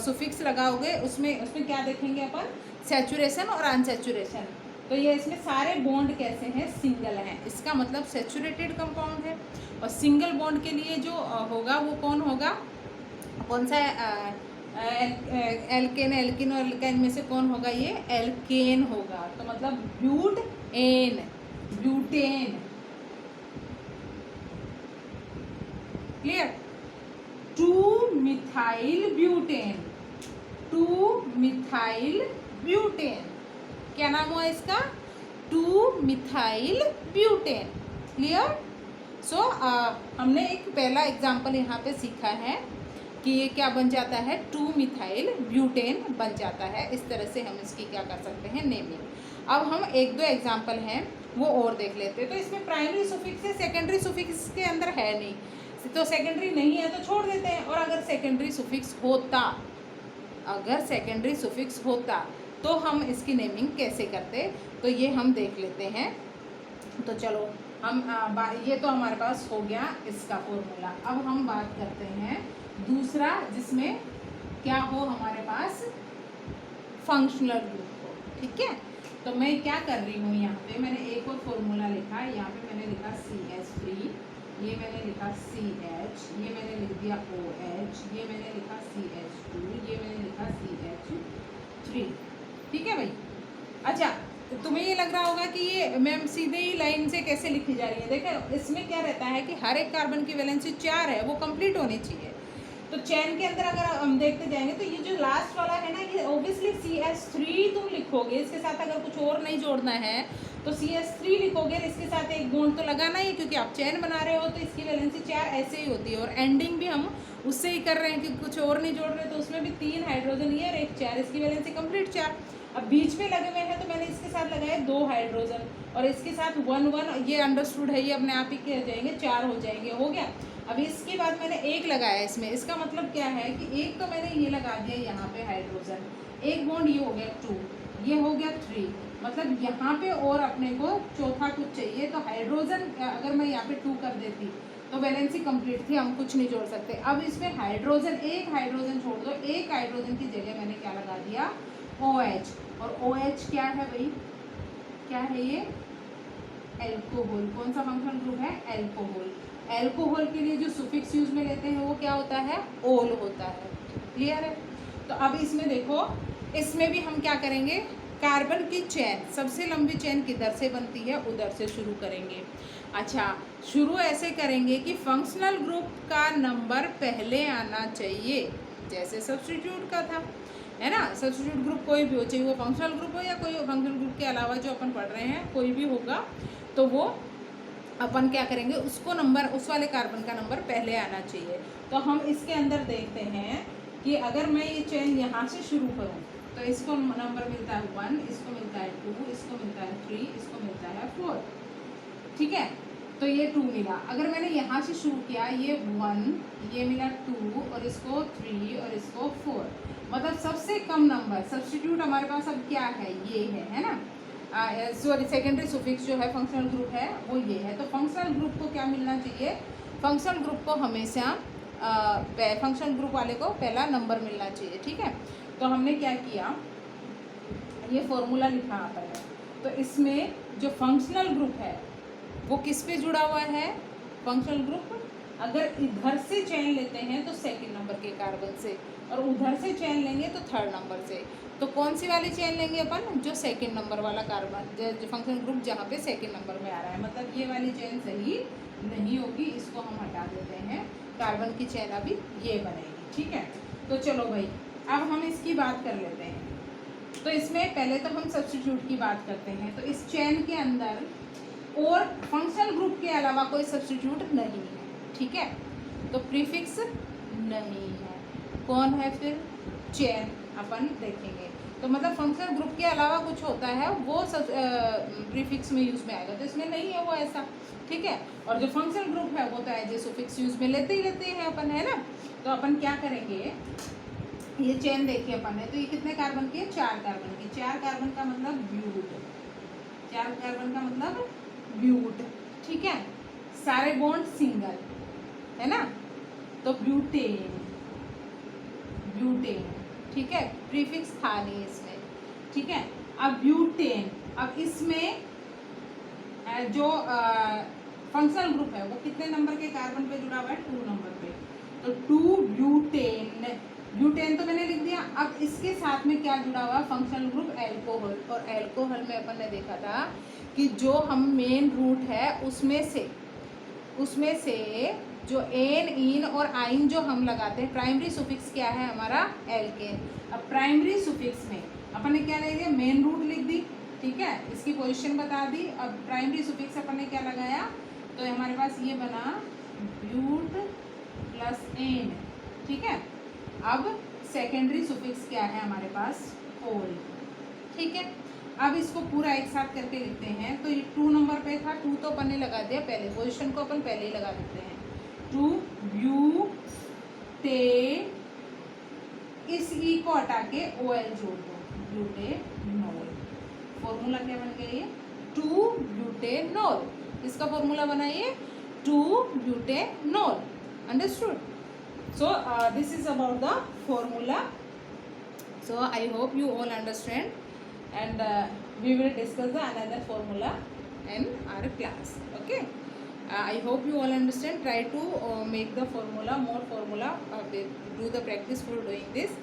सुफिक्स लगाओगे उसमें क्या देखेंगे अपन, सैचुरेशन और अनसैचुरेशन। तो ये इसमें सारे बॉन्ड कैसे हैं, सिंगल हैं, इसका मतलब सैचुरेटेड कंपाउंड है। और सिंगल बॉन्ड के लिए जो होगा वो कौन होगा, कौन सा एल्केन, एल्किन और एल्काइन में से कौन होगा, ये एल्केन होगा। तो मतलब butane, butane. Clear. 2 methyl butane, 2 methyl butane, क्या नाम हुआ इसका, 2 मिथाइल ब्यूटेन। क्लियर। सो हमने एक पहला एग्जाम्पल यहाँ पे सीखा है कि ये क्या बन जाता है, 2 मिथाइल ब्यूटेन बन जाता है। इस तरह से हम इसकी क्या कर सकते हैं, नेमिंग। अब हम 1-2 एग्जाम्पल हैं वो और देख लेते हैं। तो इसमें प्राइमरी सुफिक्स है, सेकेंडरी सुफिक्स के अंदर है नहीं, तो सेकेंडरी नहीं है तो छोड़ देते हैं। और अगर सेकेंडरी सुफिक्स होता, अगर सेकेंडरी सुफिक्स होता तो हम इसकी नेमिंग कैसे करते, तो ये हम देख लेते हैं। तो चलो हम ये तो हमारे पास हो गया इसका फॉर्मूला। अब हम बात करते हैं दूसरा, जिसमें क्या हो हमारे पास, फंक्शनल ग्रुप हो। ठीक है, तो मैं क्या कर रही हूँ, यहाँ पे मैंने एक और फॉर्मूला लिखा है। यहाँ पे मैंने लिखा CH3, ये मैंने लिखा CH, ये मैंने लिख दिया OH, ये मैंने लिखा CH2, ये मैंने लिखा CH3। ठीक है भाई। अच्छा, तो तुम्हें ये लग रहा होगा कि ये मैम सीधे ही लाइन से कैसे लिखी जा रही है। देखो इसमें क्या रहता है कि हर एक कार्बन की वैलेंसी 4 है, वो कंप्लीट होनी चाहिए। तो चेन के अंदर अगर हम देखते जाएंगे तो ये जो लास्ट वाला है ना, ये ऑब्वियसली CH3 तुम लिखोगे, इसके साथ अगर कुछ और नहीं जोड़ना है तो CH3 लिखोगे, इसके साथ एक बॉन्ड तो लगाना ही है, क्योंकि आप चेन बना रहे हो तो इसकी वैलेंसी 4 ऐसे ही होती है। और एंडिंग भी हम उससे ही कर रहे हैं कि कुछ और नहीं जोड़ रहे, तो उसमें भी 3 हाइड्रोजन ये और 1 4, इसकी वैलेंसी कंप्लीट 4। अब बीच में लगे हुए हैं तो मैंने इसके साथ लगाया 2 हाइड्रोजन और इसके साथ 1 1, ये अंडरस्टूड है, ये अपने आप ही क्या हो जाएंगे, 4 हो जाएंगे, हो गया। अब इसके बाद मैंने 1 लगाया इसमें, इसका मतलब क्या है कि 1 तो मैंने ये लगा दिया यहाँ पे हाइड्रोजन, 1 बॉन्ड ये हो गया 2, ये हो गया 3, मतलब यहाँ पे और अपने को चौथा कुछ चाहिए। तो हाइड्रोजन अगर मैं यहाँ पे 2 कर देती तो वैलेंसी कंप्लीट थी, हम कुछ नहीं जोड़ सकते। अब इसमें हाइड्रोजन, एक हाइड्रोजन छोड़ दो, एक हाइड्रोजन की जगह मैंने क्या लगा दिया, OH। और OH क्या है भाई, क्या है ये, एल्कोहल। कौन सा फंक्शनल ग्रुप है, एल्कोहल। एल्कोहल के लिए जो सुफिक्स यूज में लेते हैं वो क्या होता है, ओल होता है। क्लियर है। तो अब इसमें देखो, इसमें भी हम क्या करेंगे, कार्बन की चेन, सबसे लंबी चेन किधर से बनती है, उधर से शुरू करेंगे। अच्छा, शुरू ऐसे करेंगे कि फंक्शनल ग्रुप का नंबर पहले आना चाहिए, जैसे सब्स्टिट्यूट का था, है ना। सब्स्टिट्यूट ग्रुप कोई भी हो, चाहे वो फंक्शनल ग्रुप हो या कोई फंक्शनल ग्रुप के अलावा जो अपन पढ़ रहे हैं कोई भी होगा, तो वो अपन क्या करेंगे, उसको नंबर, उस वाले कार्बन का नंबर पहले आना चाहिए। तो हम इसके अंदर देखते हैं कि अगर मैं ये चेन यहाँ से शुरू करूँ तो इसको नंबर मिलता है 1, इसको मिलता है 2, इसको मिलता है 3, इसको मिलता है 4। ठीक है, तो ये 2 मिला। अगर मैंने यहाँ से शुरू किया, ये 1, ये मिला 2, और इसको 3, और इसको 4, मतलब सबसे कम नंबर सब्स्टिट्यूट हमारे पास अब क्या है, ये है ना। सॉरी, सेकेंडरी सुफिक्स जो है फंक्शनल ग्रुप है वो ये है। तो फंक्शनल ग्रुप को क्या मिलना चाहिए, फंक्शनल ग्रुप को हमेशा फंक्शनल ग्रुप वाले को पहला नंबर मिलना चाहिए, ठीक है। तो हमने क्या किया, ये फॉर्मूला लिखा आता है। तो इसमें जो फंक्शनल ग्रुप है वो किस पे जुड़ा हुआ है, फंक्शनल ग्रुप अगर इधर से चेन लेते हैं तो सेकंड नंबर के कार्बन से, और उधर से चेन लेंगे तो थर्ड नंबर से। तो कौन सी वाली चेन लेंगे अपन, जो सेकंड नंबर वाला कार्बन, जो फंक्शनल ग्रुप जहाँ पे सेकंड नंबर में आ रहा है, मतलब ये वाली चेन सही नहीं होगी, इसको हम हटा देते हैं, कार्बन की चेन अभी ये बनेगी, ठीक है। तो चलो भाई, अब हम इसकी बात कर लेते हैं। तो इसमें पहले तो हम सब्स्टिट्यूट की बात करते हैं। तो इस चेन के अंदर और फंक्शनल ग्रुप के अलावा कोई सब्स्टिट्यूट नहीं है, ठीक है। तो प्रीफिक्स नहीं है, कौन है फिर, चेन, अपन देखेंगे। तो मतलब फंक्शनल ग्रुप के अलावा कुछ होता है वो सब प्रीफिक्स में यूज़ में आएगा, तो इसमें नहीं है वो ऐसा, ठीक है। और जो फंक्शनल ग्रुप है वो तो एज ए सुफिक्स यूज़ में लेते ही लेते हैं अपन, है ना। तो अपन क्या करेंगे, ये चेन देखिए अपन है, तो ये कितने कार्बन की है, 4 कार्बन की। 4 कार्बन का मतलब ब्यूट, 4 कार्बन का मतलब ब्यूट, ठीक है। सारे बॉन्ड सिंगल है ना, तो ब्यूटेन, ब्यूटेन, ठीक है। प्रीफिक्स था नहीं इसमें, ठीक है। अब ब्यूटेन, अब इसमें जो फंक्शनल ग्रुप है वो कितने नंबर के कार्बन पे जुड़ा हुआ है, 2 नंबर पे। तो 2 ब्यूटेन, ब्यूटेन तो मैंने लिख दिया। अब इसके साथ में क्या जुड़ा हुआ, फंक्शनल ग्रुप एल्कोहल। और एल्कोहल में अपन ने देखा था कि जो हम मेन रूट है उसमें से जो एन, इन और आइन जो हम लगाते हैं, प्राइमरी सुफिक्स क्या है हमारा, एल्केन। अब प्राइमरी सुफिक्स में अपन ने क्या ले लिया, मेन रूट लिख दी, ठीक है, इसकी पोजीशन बता दी। अब प्राइमरी सुफिक्स अपन ने क्या लगाया, तो हमारे पास ये बना ब्यूट प्लस एन, ठीक है। अब सेकेंडरी सुफिक्स क्या है हमारे पास, ओल, ठीक है। अब इसको पूरा एक साथ करके लिखते हैं। तो ये 2 नंबर पे था, 2 तो अपन ने लगा दिया पहले, पोजीशन को अपन पहले ही लगा देते हैं। 2 ब्यूटे, इस ई को हटा के OL जोड़ दो, ब्यूटेनॉल। फॉर्मूला क्या बन गया ये, 2 ब्यूटेनॉल। इसका फॉर्मूला बनाइए 2 butanol, understood. So this is about the formula. So I hope you all understand, and we will discuss the another formula in our class. Okay. I hope you all understand. Try to make the formula, more formula. Do the practice for doing this.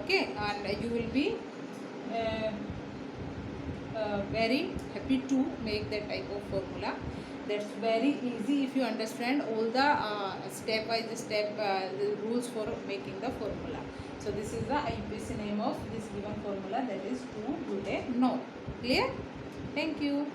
Okay, and you will be very happy to make that type of formula. That's very easy if you understand all the step by step the rules for making the formula. So this is the IUPAC name of this given formula, that is 2-butanol. Clear? Thank you.